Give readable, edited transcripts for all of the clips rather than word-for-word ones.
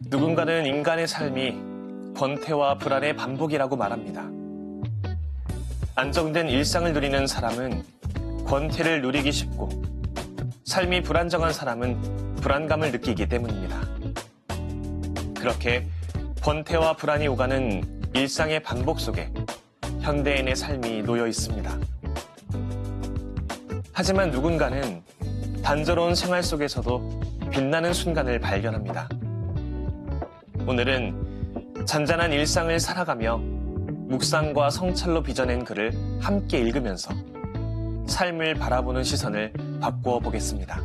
누군가는 인간의 삶이 권태와 불안의 반복이라고 말합니다. 안정된 일상을 누리는 사람은 권태를 누리기 쉽고, 삶이 불안정한 사람은 불안감을 느끼기 때문입니다. 그렇게 권태와 불안이 오가는 일상의 반복 속에 현대인의 삶이 놓여 있습니다. 하지만 누군가는 단조로운 생활 속에서도 빛나는 순간을 발견합니다. 오늘은 잔잔한 일상을 살아가며 묵상과 성찰로 빚어낸 글을 함께 읽으면서 삶을 바라보는 시선을 바꾸어 보겠습니다.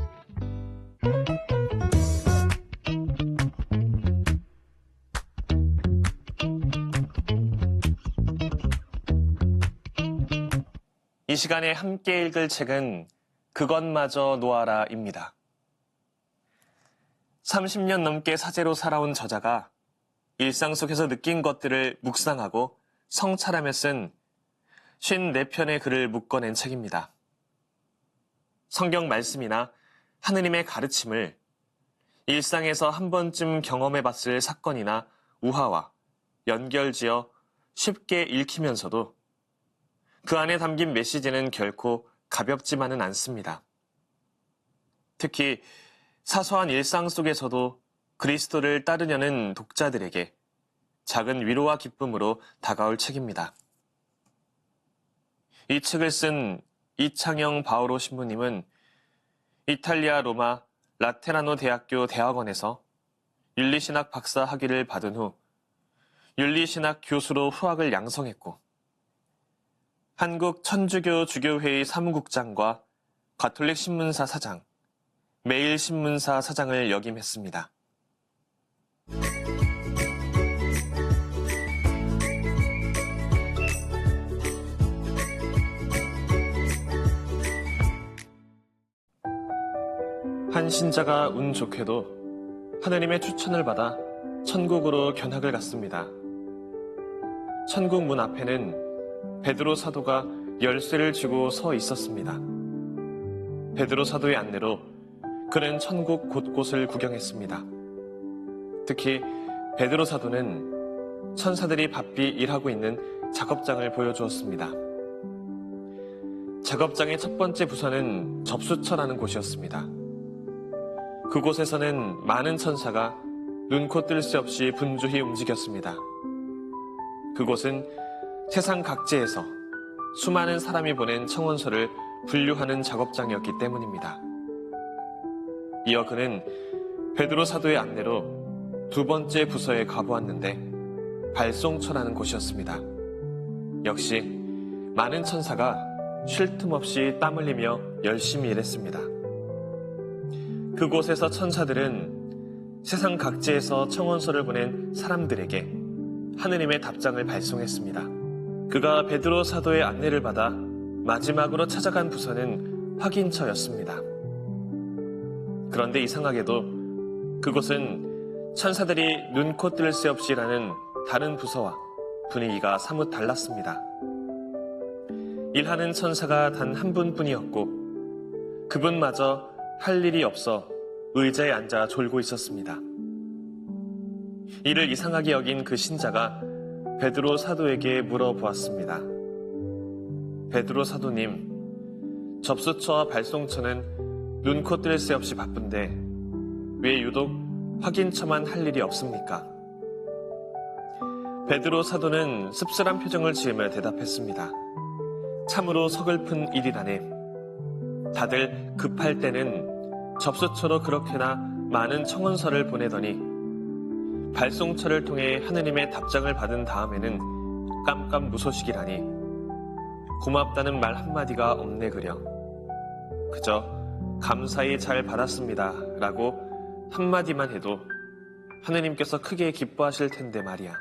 이 시간에 함께 읽을 책은 그것마저 놓아라입니다. 30년 넘게 사제로 살아온 저자가 일상 속에서 느낀 것들을 묵상하고 성찰하며 쓴 54편의 글을 묶어낸 책입니다. 성경 말씀이나 하느님의 가르침을 일상에서 한 번쯤 경험해봤을 사건이나 우화와 연결지어 쉽게 읽히면서도 그 안에 담긴 메시지는 결코 가볍지만은 않습니다. 특히 사소한 일상 속에서도 그리스도를 따르려는 독자들에게 작은 위로와 기쁨으로 다가올 책입니다. 이 책을 쓴 이창영 바오로 신부님은 이탈리아 로마 라테라노 대학교 대학원에서 윤리신학 박사 학위를 받은 후 윤리신학 교수로 후학을 양성했고, 한국 천주교 주교회의 사무국장과 가톨릭 신문사 사장, 매일신문사 사장을 역임했습니다. 한 신자가 운 좋게도 하느님의 추천을 받아 천국으로 견학을 갔습니다. 천국 문 앞에는 베드로 사도가 열쇠를 쥐고 서 있었습니다. 베드로 사도의 안내로 그는 천국 곳곳을 구경했습니다. 특히 베드로 사도는 천사들이 바삐 일하고 있는 작업장을 보여주었습니다. 작업장의 첫 번째 부서는 접수처라는 곳이었습니다. 그곳에서는 많은 천사가 눈코 뜰 새 없이 분주히 움직였습니다. 그곳은 세상 각지에서 수많은 사람이 보낸 청원서를 분류하는 작업장이었기 때문입니다. 이어 그는 베드로 사도의 안내로 두 번째 부서에 가보았는데 발송처라는 곳이었습니다. 역시 많은 천사가 쉴 틈 없이 땀 흘리며 열심히 일했습니다. 그곳에서 천사들은 세상 각지에서 청원서를 보낸 사람들에게 하느님의 답장을 발송했습니다. 그가 베드로 사도의 안내를 받아 마지막으로 찾아간 부서는 확인처였습니다. 그런데 이상하게도 그곳은 천사들이 눈코 뜰 새 없이 일하는 다른 부서와 분위기가 사뭇 달랐습니다. 일하는 천사가 단 한 분뿐이었고 그분마저 할 일이 없어 의자에 앉아 졸고 있었습니다. 이를 이상하게 여긴 그 신자가 베드로 사도에게 물어보았습니다. 베드로 사도님, 접수처와 발송처는 눈코 뜰 새 없이 바쁜데 왜 유독 확인처만 할 일이 없습니까? 베드로 사도는 씁쓸한 표정을 지으며 대답했습니다. 참으로 서글픈 일이라네. 다들 급할 때는 접수처로 그렇게나 많은 청원서를 보내더니 발송처를 통해 하느님의 답장을 받은 다음에는 깜깜무소식이라니. 고맙다는 말 한마디가 없네 그려. 그저 감사히 잘 받았습니다 라고 한마디만 해도 하느님께서 크게 기뻐하실 텐데 말이야.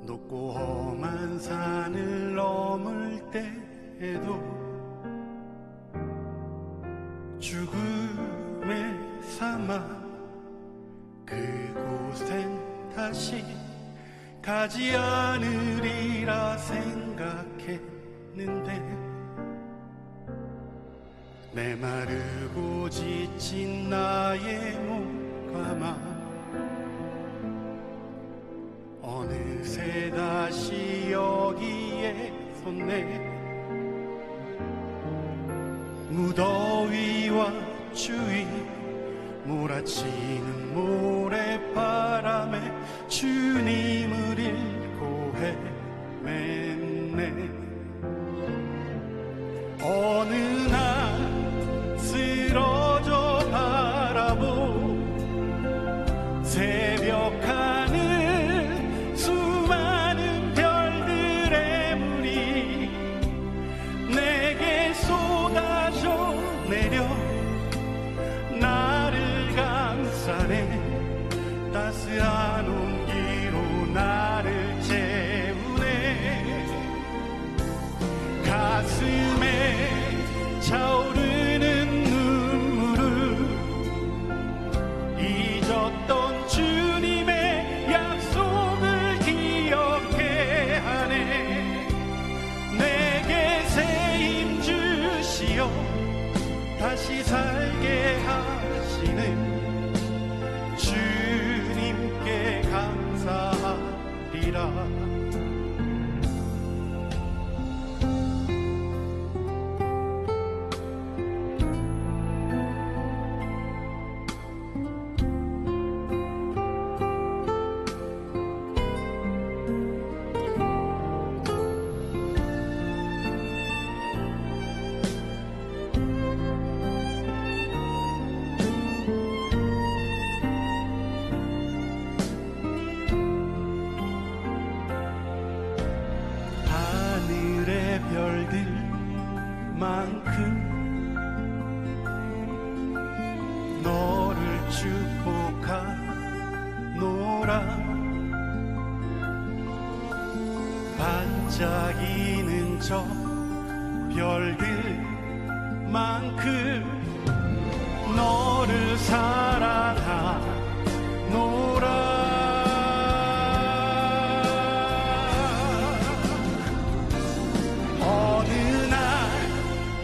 높고 험한 산을 넘을 때에도 죽음의 사막 그곳엔 다시 가지 않으리라 생각했는데 메마르고 지친 나의 몸가마 어느새 다시 여기에 섰네. 무더위와 추위 몰아치는 모래바람에 주님을 잃고 헤맸네. 어느 날 쓰러져 바라보 새벽 하늘 수많은 별들의 물이 내게 쏟아져 내려 나를 감싸네. 따스한 온기로 나를 채우네. 가슴에 차오르는 눈물을 잊었던 주님의 약속을 기억해 하네. 내게 새 힘 주시어 다시 살게 하시는 주님께 감사하리라. 별들만큼 너를 축복하노라. 반짝이는 저 별들만큼 너를 사랑하노라.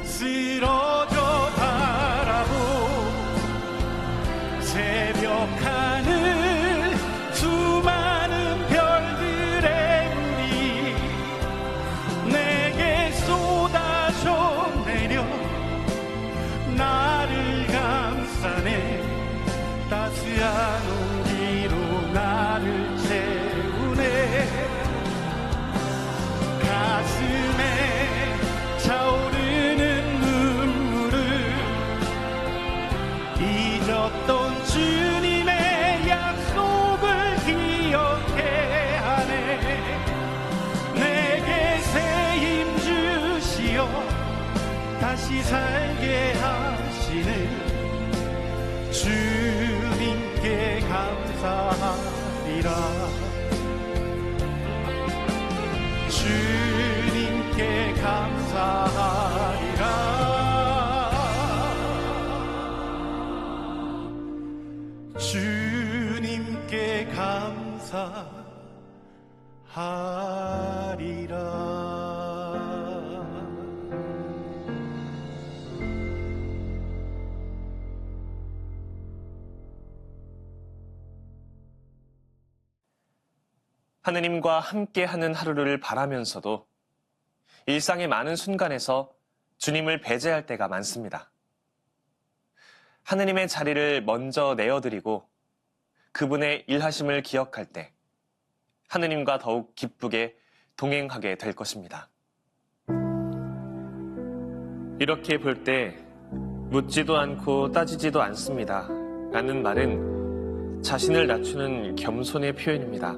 쓰러져 바라보 새벽 하늘 수많은 별들의 물이 내게 쏟아져 내려 나를 감싸네. 따스한 온기로 나를 채우네. 가슴에 차오르는 잊었던 주님의 약속을 기억해 하네. 내게 새 힘 주시어 다시 살게 하시는 주님께 감사하리라. 주님께 감사하리라. 주님께 감사하리라. 하느님과 함께하는 하루를 바라면서도 일상의 많은 순간에서 주님을 배제할 때가 많습니다. 하느님의 자리를 먼저 내어드리고 그분의 일하심을 기억할 때 하느님과 더욱 기쁘게 동행하게 될 것입니다. 이렇게 볼 때 묻지도 않고 따지지도 않습니다 라는 말은 자신을 낮추는 겸손의 표현입니다.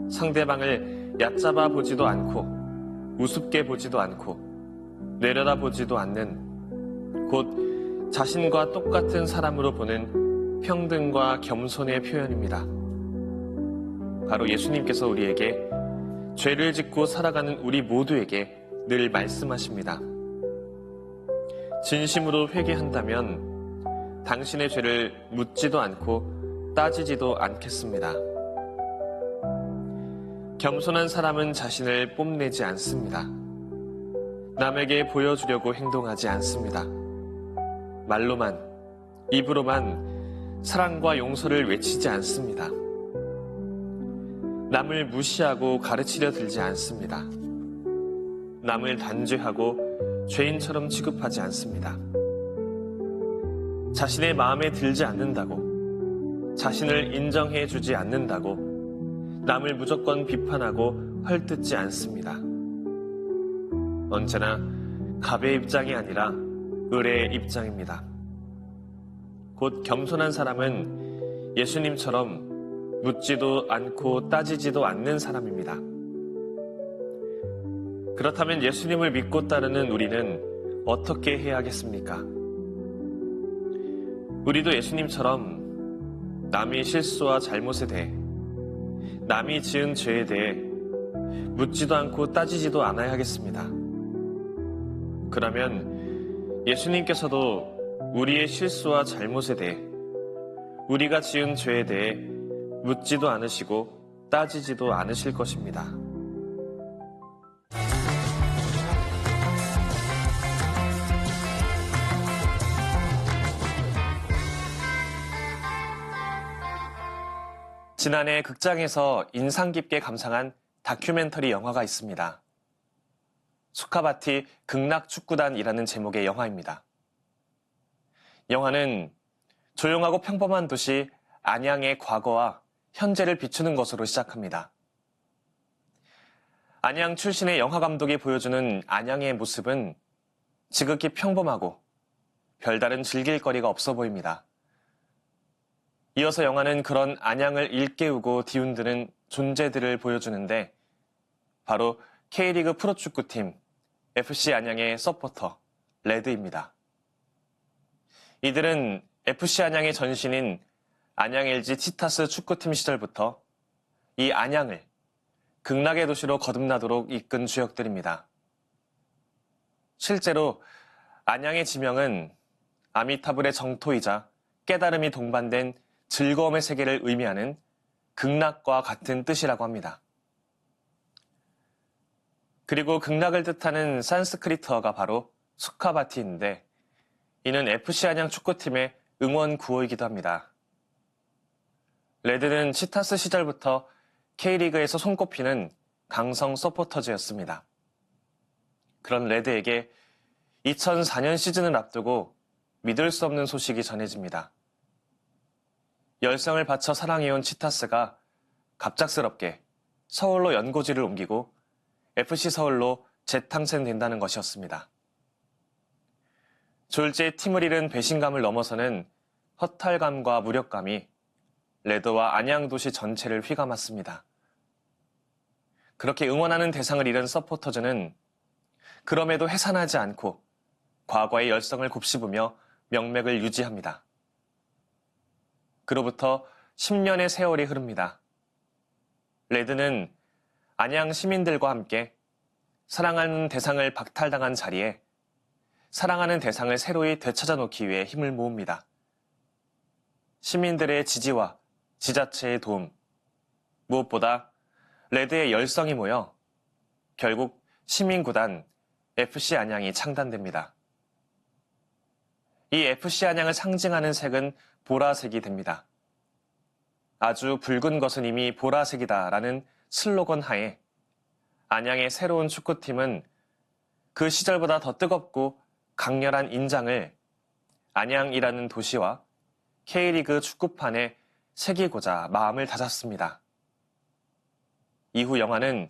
상대방을 얕잡아 보지도 않고 우습게 보지도 않고 내려다보지도 않는 곧 자신과 똑같은 사람으로 보는 평등과 겸손의 표현입니다. 바로 예수님께서 우리에게 죄를 짓고 살아가는 우리 모두에게 늘 말씀하십니다. 진심으로 회개한다면 당신의 죄를 묻지도 않고 따지지도 않겠습니다. 겸손한 사람은 자신을 뽐내지 않습니다. 남에게 보여주려고 행동하지 않습니다. 말로만, 입으로만 사랑과 용서를 외치지 않습니다. 남을 무시하고 가르치려 들지 않습니다. 남을 단죄하고 죄인처럼 취급하지 않습니다. 자신의 마음에 들지 않는다고, 자신을 인정해 주지 않는다고 남을 무조건 비판하고 헐뜯지 않습니다. 언제나 갑의 입장이 아니라 을의 입장입니다. 곧 겸손한 사람은 예수님처럼 묻지도 않고 따지지도 않는 사람입니다. 그렇다면 예수님을 믿고 따르는 우리는 어떻게 해야 하겠습니까? 우리도 예수님처럼 남이 실수와 잘못에 대해, 남이 지은 죄에 대해 묻지도 않고 따지지도 않아야 하겠습니다. 그러면 예수님께서도 우리의 실수와 잘못에 대해, 우리가 지은 죄에 대해 묻지도 않으시고 따지지도 않으실 것입니다. 지난해 극장에서 인상 깊게 감상한 다큐멘터리 영화가 있습니다. 수카바티 극락축구단이라는 제목의 영화입니다. 영화는 조용하고 평범한 도시 안양의 과거와 현재를 비추는 것으로 시작합니다. 안양 출신의 영화감독이 보여주는 안양의 모습은 지극히 평범하고 별다른 즐길 거리가 없어 보입니다. 이어서 영화는 그런 안양을 일깨우고 뒤흔드는 존재들을 보여주는데 바로 K리그 프로축구팀 FC 안양의 서포터 레드입니다. 이들은 FC 안양의 전신인 안양 LG 치타스 축구팀 시절부터 이 안양을 극락의 도시로 거듭나도록 이끈 주역들입니다. 실제로 안양의 지명은 아미타불의 정토이자 깨달음이 동반된 즐거움의 세계를 의미하는 극락과 같은 뜻이라고 합니다. 그리고 극락을 뜻하는 산스크리트어가 바로 수카바티인데 이는 FC 안양 축구팀의 응원 구호이기도 합니다. 레드는 치타스 시절부터 K리그에서 손꼽히는 강성 서포터즈였습니다. 그런 레드에게 2004년 시즌을 앞두고 믿을 수 없는 소식이 전해집니다. 열성을 바쳐 사랑해온 치타스가 갑작스럽게 서울로 연고지를 옮기고 FC 서울로 재탕생된다는 것이었습니다. 졸지에 팀을 잃은 배신감을 넘어서는 허탈감과 무력감이 레드와 안양도시 전체를 휘감았습니다. 그렇게 응원하는 대상을 잃은 서포터즈는 그럼에도 해산하지 않고 과거의 열성을 곱씹으며 명맥을 유지합니다. 그로부터 10년의 세월이 흐릅니다. 레드는 안양 시민들과 함께 사랑하는 대상을 박탈당한 자리에 사랑하는 대상을 새로이 되찾아놓기 위해 힘을 모읍니다. 시민들의 지지와 지자체의 도움, 무엇보다 레드의 열성이 모여 결국 시민구단 FC 안양이 창단됩니다. 이 FC 안양을 상징하는 색은 보라색이 됩니다. 아주 붉은 것은 이미 보라색이다라는 슬로건 하에 안양의 새로운 축구팀은 그 시절보다 더 뜨겁고 강렬한 인장을 안양이라는 도시와 K리그 축구판에 새기고자 마음을 다잡습니다. 이후 영화는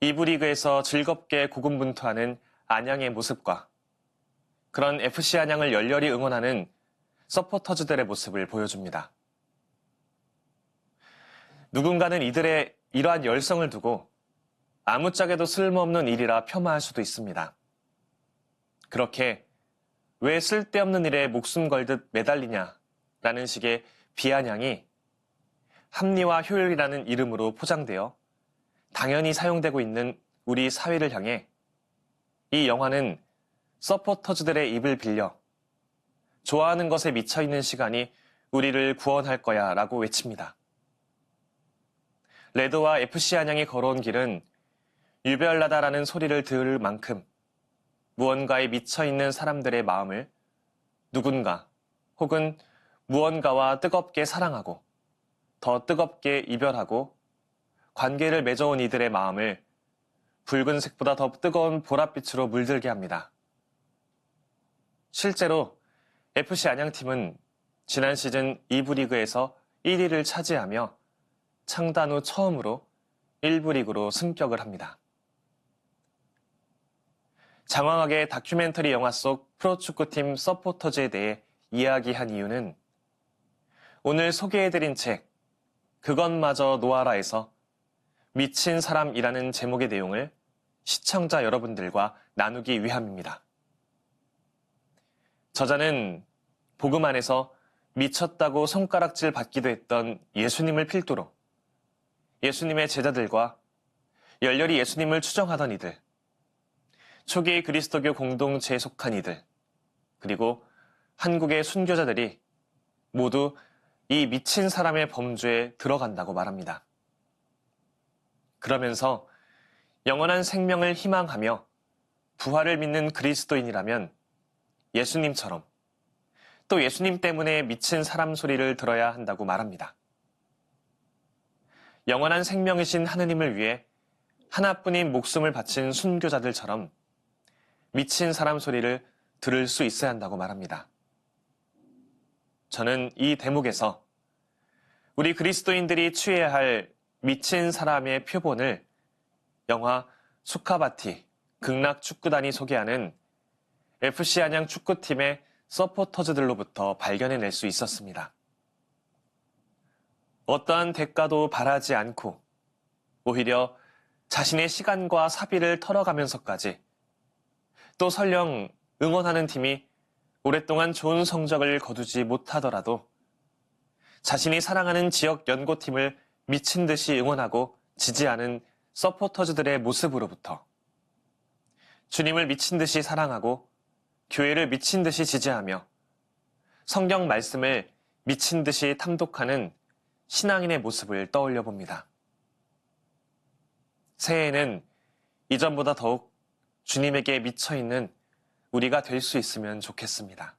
2부 리그에서 즐겁게 고군분투하는 안양의 모습과 그런 FC 안양을 열렬히 응원하는 서포터즈들의 모습을 보여줍니다. 누군가는 이들의 이러한 열성을 두고 아무짝에도 쓸모없는 일이라 폄하할 수도 있습니다. 그렇게 왜 쓸데없는 일에 목숨 걸듯 매달리냐라는 식의 비아냥이 합리와 효율이라는 이름으로 포장되어 당연히 사용되고 있는 우리 사회를 향해 이 영화는 서포터즈들의 입을 빌려 좋아하는 것에 미쳐있는 시간이 우리를 구원할 거야 라고 외칩니다. 레드와 FC 안양이 걸어온 길은 유별나다라는 소리를 들을 만큼 무언가에 미쳐있는 사람들의 마음을 누군가 혹은 무언가와 뜨겁게 사랑하고 더 뜨겁게 이별하고 관계를 맺어온 이들의 마음을 붉은색보다 더 뜨거운 보랏빛으로 물들게 합니다. 실제로 FC 안양팀은 지난 시즌 2부 리그에서 1위를 차지하며 창단 후 처음으로 1부 리그로 승격을 합니다. 장황하게 다큐멘터리 영화 속 프로축구팀 서포터즈에 대해 이야기한 이유는 오늘 소개해드린 책 그것마저 놓아라에서 미친 사람이라는 제목의 내용을 시청자 여러분들과 나누기 위함입니다. 저자는 복음 안에서 미쳤다고 손가락질 받기도 했던 예수님을 필두로 예수님의 제자들과 열렬히 예수님을 추정하던 이들, 초기 그리스도교 공동체에 속한 이들, 그리고 한국의 순교자들이 모두 이 미친 사람의 범주에 들어간다고 말합니다. 그러면서 영원한 생명을 희망하며 부활을 믿는 그리스도인이라면 예수님처럼 또 예수님 때문에 미친 사람 소리를 들어야 한다고 말합니다. 영원한 생명이신 하느님을 위해 하나뿐인 목숨을 바친 순교자들처럼 미친 사람 소리를 들을 수 있어야 한다고 말합니다. 저는 이 대목에서 우리 그리스도인들이 취해야 할 미친 사람의 표본을 영화 수카바티 극락축구단이 소개하는 FC 안양 축구팀의 서포터즈들로부터 발견해낼 수 있었습니다. 어떠한 대가도 바라지 않고 오히려 자신의 시간과 사비를 털어가면서까지 또 설령 응원하는 팀이 오랫동안 좋은 성적을 거두지 못하더라도 자신이 사랑하는 지역 연고팀을 미친 듯이 응원하고 지지하는 서포터즈들의 모습으로부터 주님을 미친 듯이 사랑하고 교회를 미친 듯이 지지하며 성경 말씀을 미친 듯이 탐독하는 신앙인의 모습을 떠올려 봅니다. 새해에는 이전보다 더욱 주님에게 미쳐있는 우리가 될 수 있으면 좋겠습니다.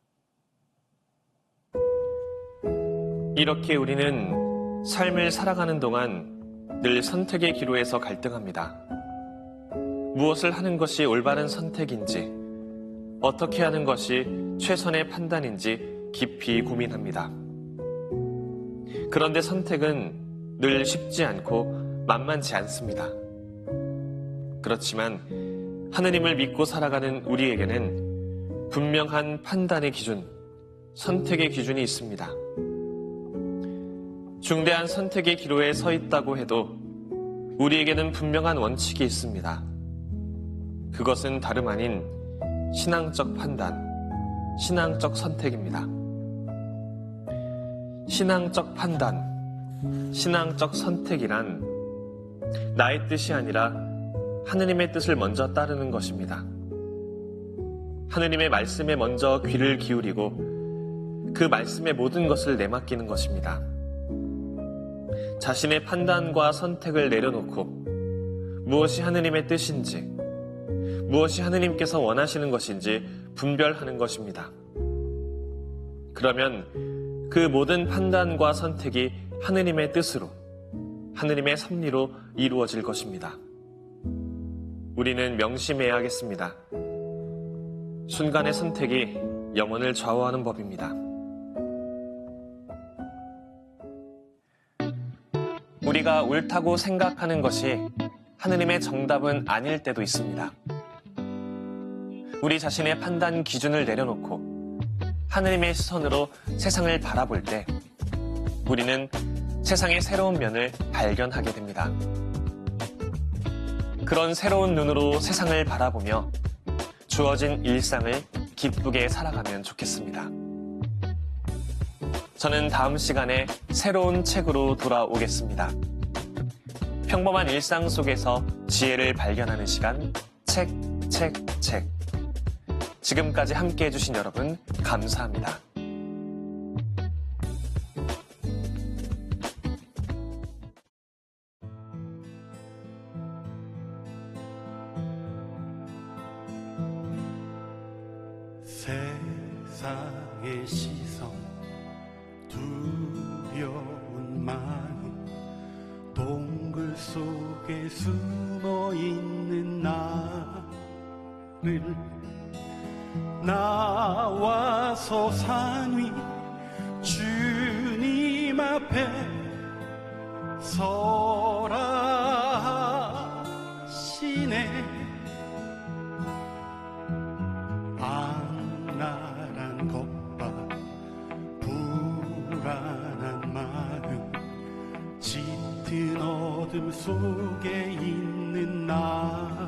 이렇게 우리는 삶을 살아가는 동안 늘 선택의 기로에서 갈등합니다. 무엇을 하는 것이 올바른 선택인지, 어떻게 하는 것이 최선의 판단인지 깊이 고민합니다. 그런데 선택은 늘 쉽지 않고 만만치 않습니다. 그렇지만 하느님을 믿고 살아가는 우리에게는 분명한 판단의 기준, 선택의 기준이 있습니다. 중대한 선택의 기로에 서 있다고 해도 우리에게는 분명한 원칙이 있습니다. 그것은 다름 아닌 신앙적 판단, 신앙적 선택입니다. 신앙적 판단, 신앙적 선택이란 나의 뜻이 아니라 하느님의 뜻을 먼저 따르는 것입니다. 하느님의 말씀에 먼저 귀를 기울이고 그 말씀의 모든 것을 내맡기는 것입니다. 자신의 판단과 선택을 내려놓고 무엇이 하느님의 뜻인지, 무엇이 하느님께서 원하시는 것인지 분별하는 것입니다. 그러면 그 모든 판단과 선택이 하느님의 뜻으로, 하느님의 섭리로 이루어질 것입니다. 우리는 명심해야겠습니다. 순간의 선택이 영혼을 좌우하는 법입니다. 우리가 옳다고 생각하는 것이 하느님의 정답은 아닐 때도 있습니다. 우리 자신의 판단 기준을 내려놓고 하느님의 시선으로 세상을 바라볼 때 우리는 세상의 새로운 면을 발견하게 됩니다. 그런 새로운 눈으로 세상을 바라보며 주어진 일상을 기쁘게 살아가면 좋겠습니다. 저는 다음 시간에 새로운 책으로 돌아오겠습니다. 평범한 일상 속에서 지혜를 발견하는 시간, 책. 지금까지 함께 해주신 여러분, 감사합니다. 세상의 시선, 두려운 마음, 동굴 속에 숨어 있는 나를 나와서 산 위 주님 앞에 서라 하시네. 악랄한 것과 불안한 마음, 짙은 어둠 속에 있는 나를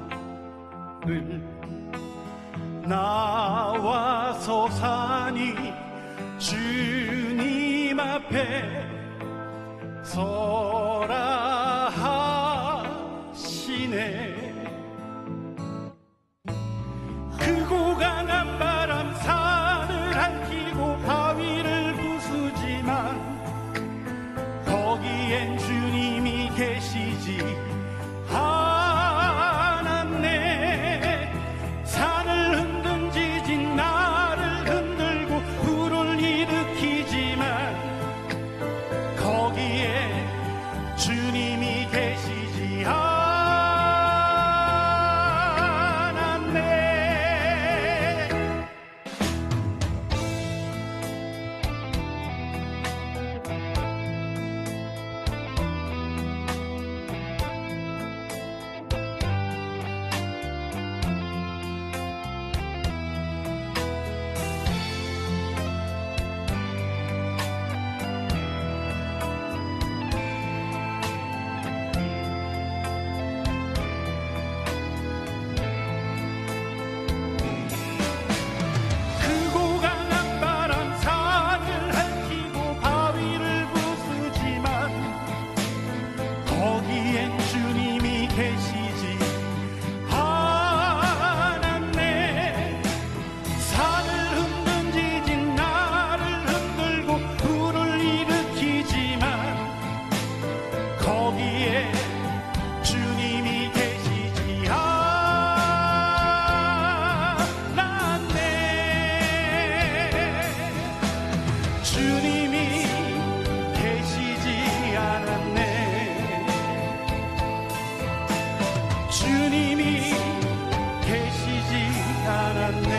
나와서 사니 주님 앞에 서라 하시네. 크고 강한 바람 산을 핥히고 바위를 부수지만 거기엔 주님이 계시지 않았네. 산을 흔든 지진 나를 흔들고 불을 일으키지만 거기에 주님이 계시지 않았네. 크고 강한 바람 산을 핥히고 바위를 부수지만 거기엔 주님이 계시지 않았네. 산을 흔든 지진 나를 흔들고 불을 일으키지만 거기에 주님이 계시지 않았네. 주님이 계시지 않았네. 주님이 계시지 않았네.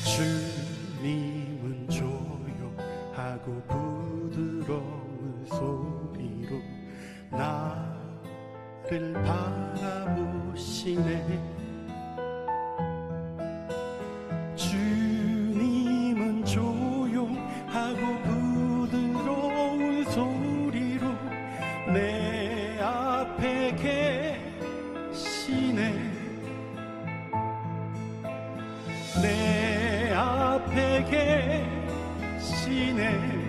주님은 조용하고 부드러운 소리로 나를 바라보시네. 주님은 조용하고 부드러운 소리로 내 앞에 계시네. 내 앞에 계시네.